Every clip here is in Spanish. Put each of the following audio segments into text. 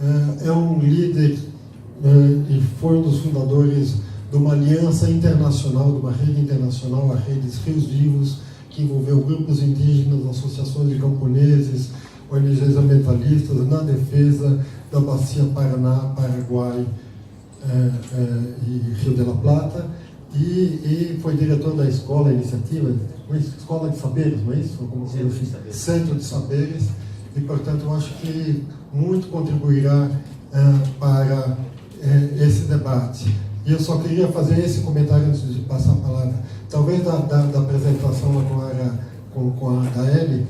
é líder e foi dos fundadores de uma aliança internacional, de uma rede internacional, a Rede Rios Vivos, que envolveu grupos indígenas, associações de camponeses, ONGs ambientalistas na defesa da bacia Paraná, Paraguai e Rio de la Plata, e foi diretor da escola iniciativa, Escola de Saberes, não é isso? Centro de Saberes, e portanto eu acho que muito contribuirá para esse debate. E eu só queria fazer esse comentário antes de passar a palavra. Talvez da apresentação agora com a Gaeli,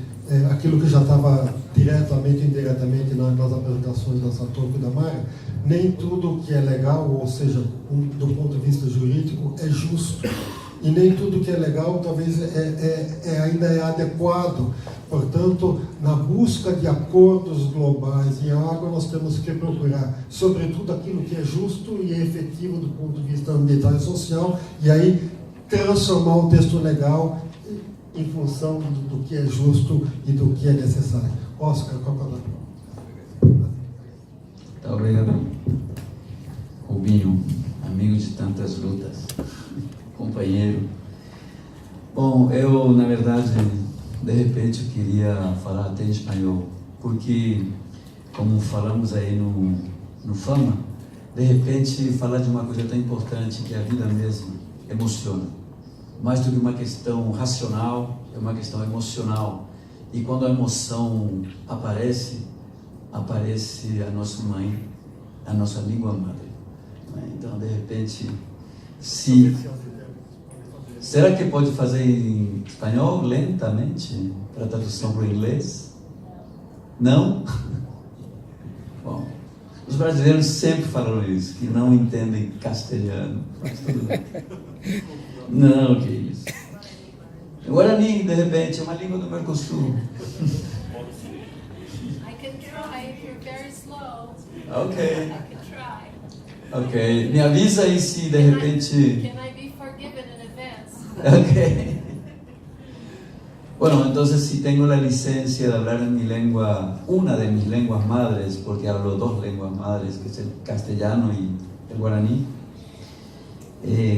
aquilo que já estava diretamente e indiretamente nas apresentações da Satoko e da Mara, nem tudo que é legal, ou seja, do ponto de vista jurídico, é justo. E nem tudo que é legal, talvez, ainda é adequado. Portanto, na busca de acordos globais em água, nós temos que procurar, sobretudo, aquilo que é justo e é efetivo do ponto de vista ambiental e social, e aí transformar o texto legal em função do que é justo e do que é necessário. Oscar, qual a palavra? Muito obrigado, Rubinho, amigo de tantas lutas, companheiro. Bom, eu, na verdade, de repente, eu queria falar até em espanhol, porque, como falamos aí no Fama, de repente, falar de uma coisa tão importante que é a vida mesmo emociona. Mais do que uma questão racional, é uma questão emocional. E quando a emoção aparece a nossa mãe, a nossa língua madre. Então, de repente, será que pode fazer em espanhol lentamente, para tradução para o inglês? Não? Bom, os brasileiros sempre falaram isso, que não entendem castelhano. Não, que isso. O Guarani, de repente, é uma língua do Mercosul. I can try if you're very slow. Ok. I can try. Ok. Me avisa aí se de repente... Can I be forgiven in advance? Ok. Bueno, entonces si tengo la licencia de hablar en mi lengua, una de mis lenguas madres, porque hablo dos lenguas madres, que es el castellano y el guaraní,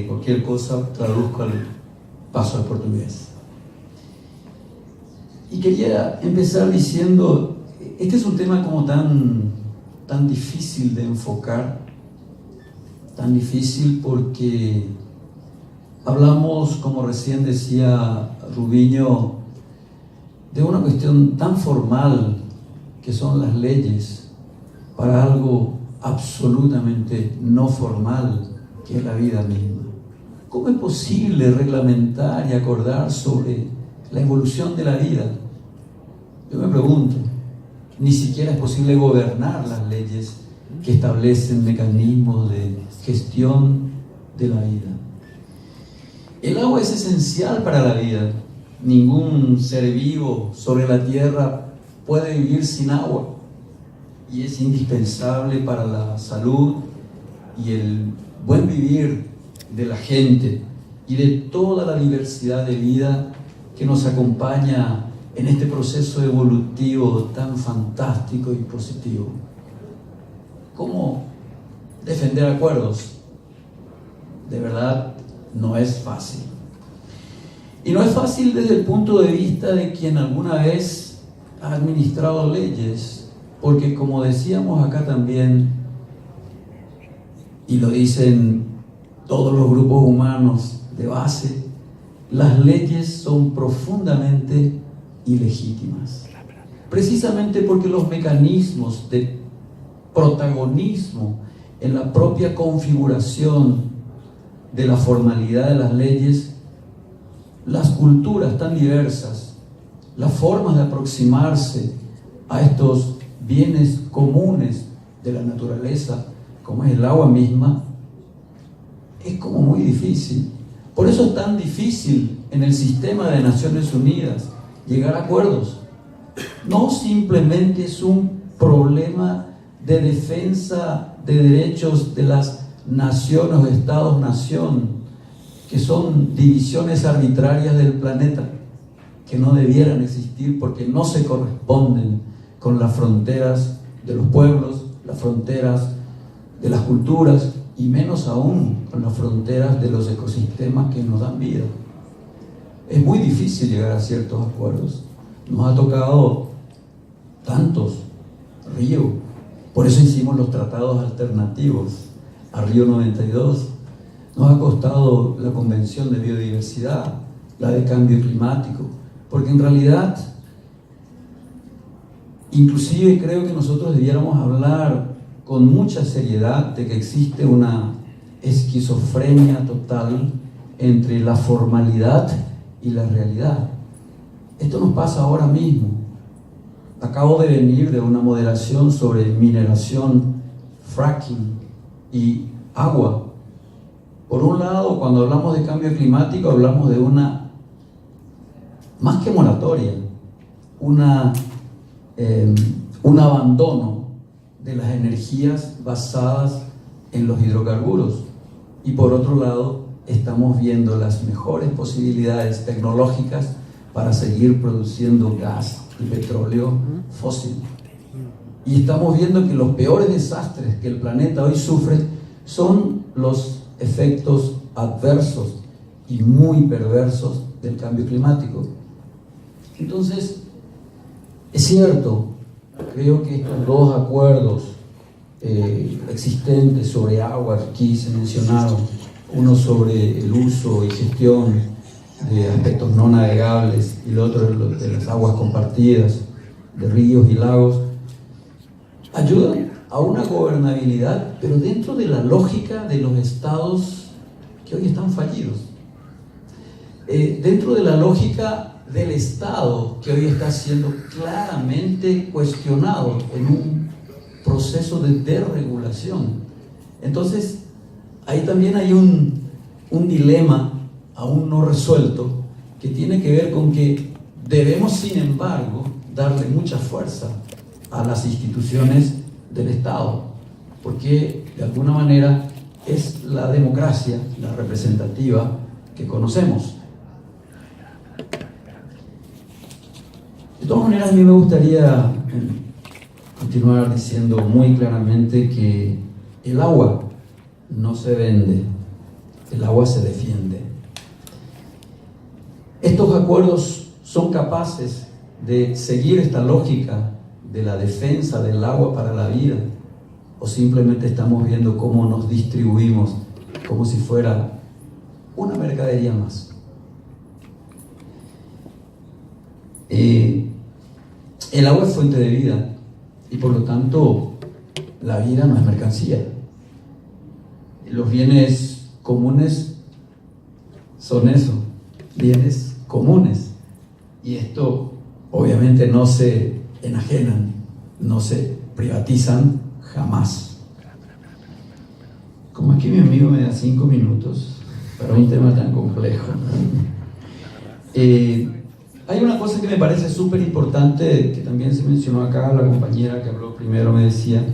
cualquier cosa traduzco paso al portugués. Y quería empezar diciendo, este es un tema como tan difícil de enfocar, tan difícil porque hablamos, como recién decía Rubinho, de una cuestión tan formal que son las leyes para algo absolutamente no formal que es la vida misma. ¿Cómo es posible reglamentar y acordar sobre la evolución de la vida? Yo me pregunto, ni siquiera es posible gobernar las leyes que establecen mecanismos de gestión de la vida. El agua es esencial para la vida. Ningún ser vivo sobre la tierra puede vivir sin agua y es indispensable para la salud y el buen vivir de la gente y de toda la diversidad de vida que nos acompaña en este proceso evolutivo tan fantástico y positivo. ¿Cómo defender acuerdos? De verdad, no es fácil. Y no es fácil desde el punto de vista de quien alguna vez ha administrado leyes, porque como decíamos acá también, y lo dicen todos los grupos humanos de base, las leyes son profundamente ilegítimas. Precisamente porque los mecanismos de protagonismo en la propia configuración de la formalidad de las leyes, las culturas tan diversas, las formas de aproximarse a estos bienes comunes de la naturaleza, como es el agua misma, es como muy difícil. Por eso es tan difícil en el sistema de Naciones Unidas llegar a acuerdos. No simplemente es un problema de defensa de derechos de las naciones o estados-nación, que son divisiones arbitrarias del planeta, que no debieran existir porque no se corresponden con las fronteras de los pueblos las fronteras de las culturas y menos aún con las fronteras de los ecosistemas que nos dan vida. Es muy difícil llegar a ciertos acuerdos. Nos ha tocado tantos, Río, por eso hicimos los tratados alternativos a Río 92. Nos ha costado la Convención de Biodiversidad, la de Cambio Climático, porque en realidad, inclusive creo que nosotros debiéramos hablar con mucha seriedad de que existe una esquizofrenia total entre la formalidad y la realidad. Esto nos pasa ahora mismo. Acabo de venir de una moderación sobre mineración, fracking y agua. Por un lado, cuando hablamos de cambio climático, hablamos de una, más que moratoria, un abandono de las energías basadas en los hidrocarburos. Y por otro lado, estamos viendo las mejores posibilidades tecnológicas para seguir produciendo gas y petróleo fósil. Y estamos viendo que los peores desastres que el planeta hoy sufre son los efectos adversos y muy perversos del cambio climático. Entonces, es cierto, creo que estos dos acuerdos existentes sobre agua que aquí se mencionaron, uno sobre el uso y gestión de aspectos no navegables y el otro de las aguas compartidas, de ríos y lagos, ayudan a una gobernabilidad, pero dentro de la lógica de los estados que hoy están fallidos, dentro de la lógica del Estado que hoy está siendo claramente cuestionado en un proceso de desregulación. Entonces, ahí también hay un dilema aún no resuelto que tiene que ver con que debemos, sin embargo, darle mucha fuerza a las instituciones del Estado, porque de alguna manera es la democracia, la representativa que conocemos. De todas maneras, a mí me gustaría continuar diciendo muy claramente que el agua no se vende, el agua se defiende. Estos acuerdos son capaces de seguir esta lógica de la defensa del agua para la vida, o simplemente estamos viendo cómo nos distribuimos como si fuera una mercadería más. El agua es fuente de vida y por lo tanto la vida no es mercancía. Los bienes comunes son eso, bienes comunes, y esto obviamente no se enajenan, no se privatizan jamás. Como aquí mi amigo me da 5 minutos para un tema tan complejo, hay una cosa que me parece súper importante, que también se mencionó acá, la compañera que habló primero me decía,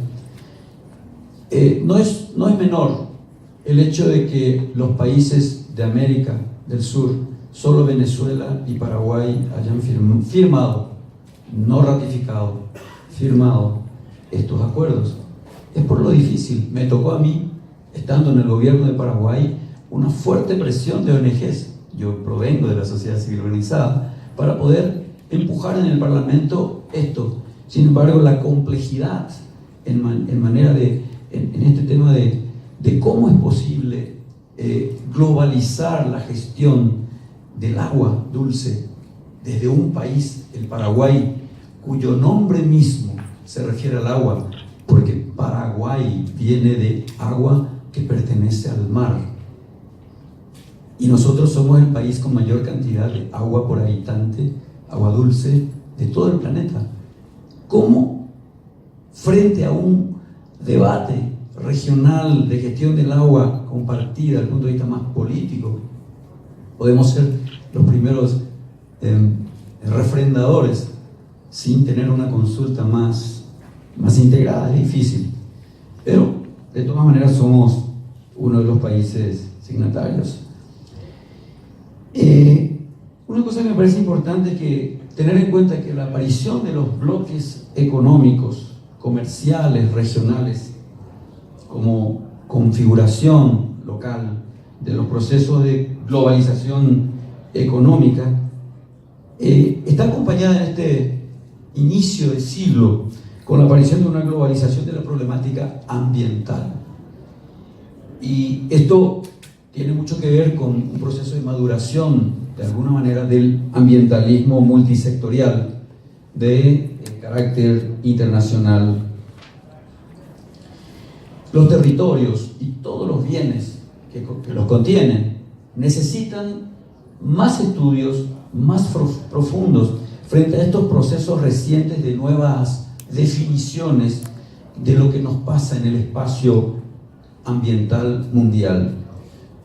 no es menor el hecho de que los países de América del Sur, solo Venezuela y Paraguay, hayan firmado, no ratificado, firmado estos acuerdos. Es por lo difícil. Me tocó a mí, estando en el gobierno de Paraguay, una fuerte presión de ONGs, yo provengo de la sociedad civil organizada, para poder empujar en el Parlamento esto. Sin embargo, la complejidad en manera en este tema de cómo es posible globalizar la gestión del agua dulce desde un país, el Paraguay, cuyo nombre mismo se refiere al agua, porque Paraguay viene de agua que pertenece al mar. Y nosotros somos el país con mayor cantidad de agua por habitante, agua dulce, de todo el planeta. ¿Cómo, frente a un debate regional de gestión del agua compartida desde el punto de vista más político, podemos ser los primeros refrendadores sin tener una consulta más integrada? Es difícil, pero de todas maneras somos uno de los países signatarios. Una cosa que me parece importante es que tener en cuenta que la aparición de los bloques económicos comerciales, regionales, como configuración local de los procesos de globalización económica, está acompañada en este inicio de siglo con la aparición de una globalización de la problemática ambiental. Y esto tiene mucho que ver con un proceso de maduración, de alguna manera, del ambientalismo multisectorial de carácter internacional. Los territorios y todos los bienes que los contienen necesitan más estudios, más profundos frente a estos procesos recientes de nuevas definiciones de lo que nos pasa en el espacio ambiental mundial.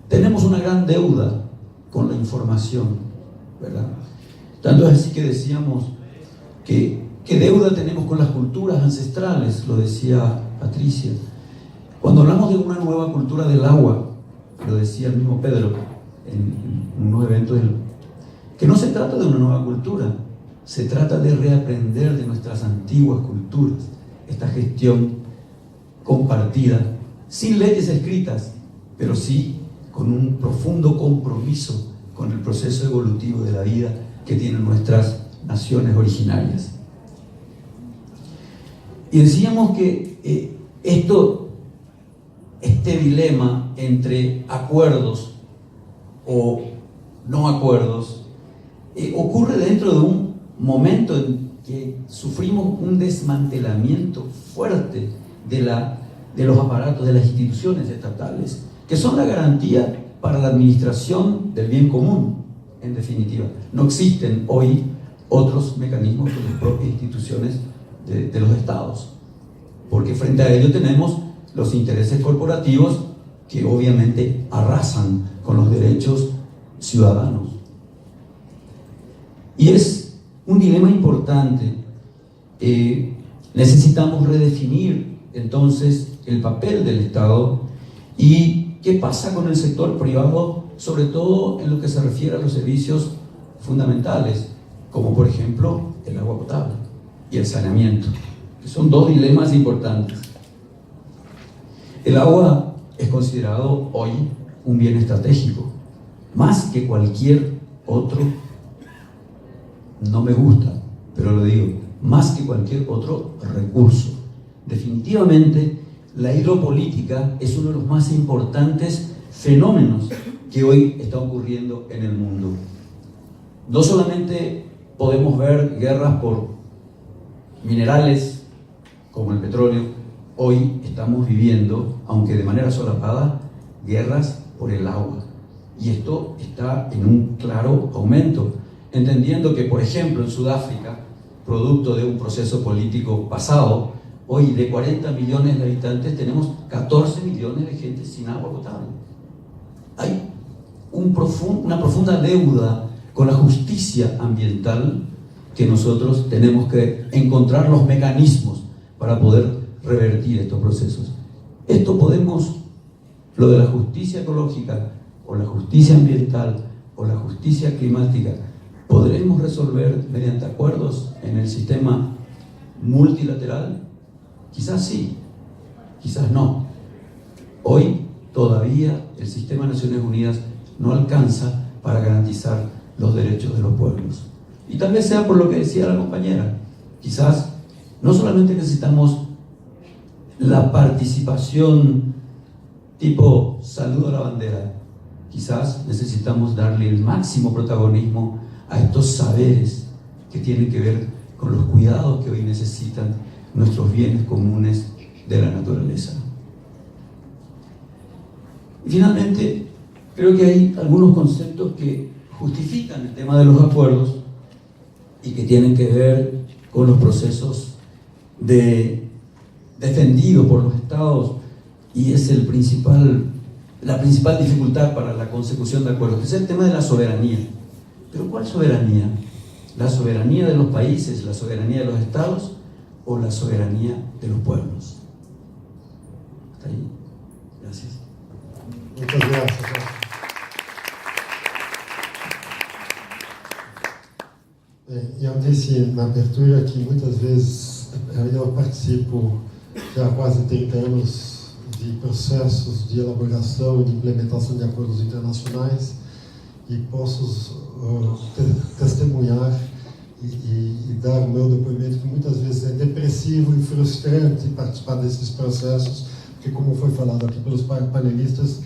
Tenemos una gran deuda con la información, ¿verdad? Tanto es así que decíamos que deuda tenemos con las culturas ancestrales, lo decía Patricia. Cuando hablamos de una nueva cultura del agua, lo decía el mismo Pedro en unos eventos, que no se trata de una nueva cultura, se trata de reaprender de nuestras antiguas culturas, esta gestión compartida, sin leyes escritas, pero sí con un profundo compromiso con el proceso evolutivo de la vida que tienen nuestras naciones originarias. Y decíamos que este dilema entre acuerdos o no acuerdos ocurre dentro de un momento en que sufrimos un desmantelamiento fuerte de los aparatos, de las instituciones estatales, que son la garantía para la administración del bien común, en definitiva. No existen hoy otros mecanismos que las propias instituciones de los estados, porque frente a ello tenemos los intereses corporativos que obviamente arrasan con los derechos ciudadanos. Y es un dilema importante. Necesitamos redefinir entonces el papel del Estado y qué pasa con el sector privado, sobre todo en lo que se refiere a los servicios fundamentales, como por ejemplo el agua potable y el saneamiento, que son dos dilemas importantes. El agua es considerado hoy un bien estratégico, más que cualquier otro, no me gusta, pero lo digo, más que cualquier otro recurso. Definitivamente, la hidropolítica es uno de los más importantes fenómenos que hoy está ocurriendo en el mundo. No solamente podemos ver guerras por minerales como el petróleo, hoy estamos viviendo, aunque de manera solapada, guerras por el agua. Y esto está en un claro aumento, entendiendo que, por ejemplo, en Sudáfrica, producto de un proceso político pasado, hoy de 40 millones de habitantes tenemos 14 millones de gente sin agua potable. Hay una profunda deuda con la justicia ambiental que nosotros tenemos que encontrar los mecanismos para poder revertir estos procesos. Esto podemos, lo de la justicia ecológica o la justicia ambiental o la justicia climática, ¿podremos resolver mediante acuerdos en el sistema multilateral? Quizás sí, quizás no. Hoy todavía el sistema de Naciones Unidas no alcanza para garantizar los derechos de los pueblos. Y tal vez sea por lo que decía la compañera, quizás no solamente necesitamos la participación tipo saludo a la bandera, quizás necesitamos darle el máximo protagonismo a estos saberes que tienen que ver con los cuidados que hoy necesitan nuestros bienes comunes de la naturaleza. Y finalmente, creo que hay algunos conceptos que justifican el tema de los acuerdos y que tienen que ver con los procesos defendidos por los estados, y es la principal dificultad para la consecución de acuerdos, que es el tema de la soberanía. ¿Pero cuál soberanía? ¿La soberanía de los países, la soberanía de los estados o la soberanía de los pueblos? Hasta ahí. Gracias. Muchas gracias. Eu disse na abertura que muitas vezes Eu participo já há quase 30 anos de processos de elaboração e de implementação de acordos internacionais e posso testemunhar e dar o meu depoimento que muitas vezes é depressivo e frustrante participar desses processos, porque como foi falado aqui pelos panelistas,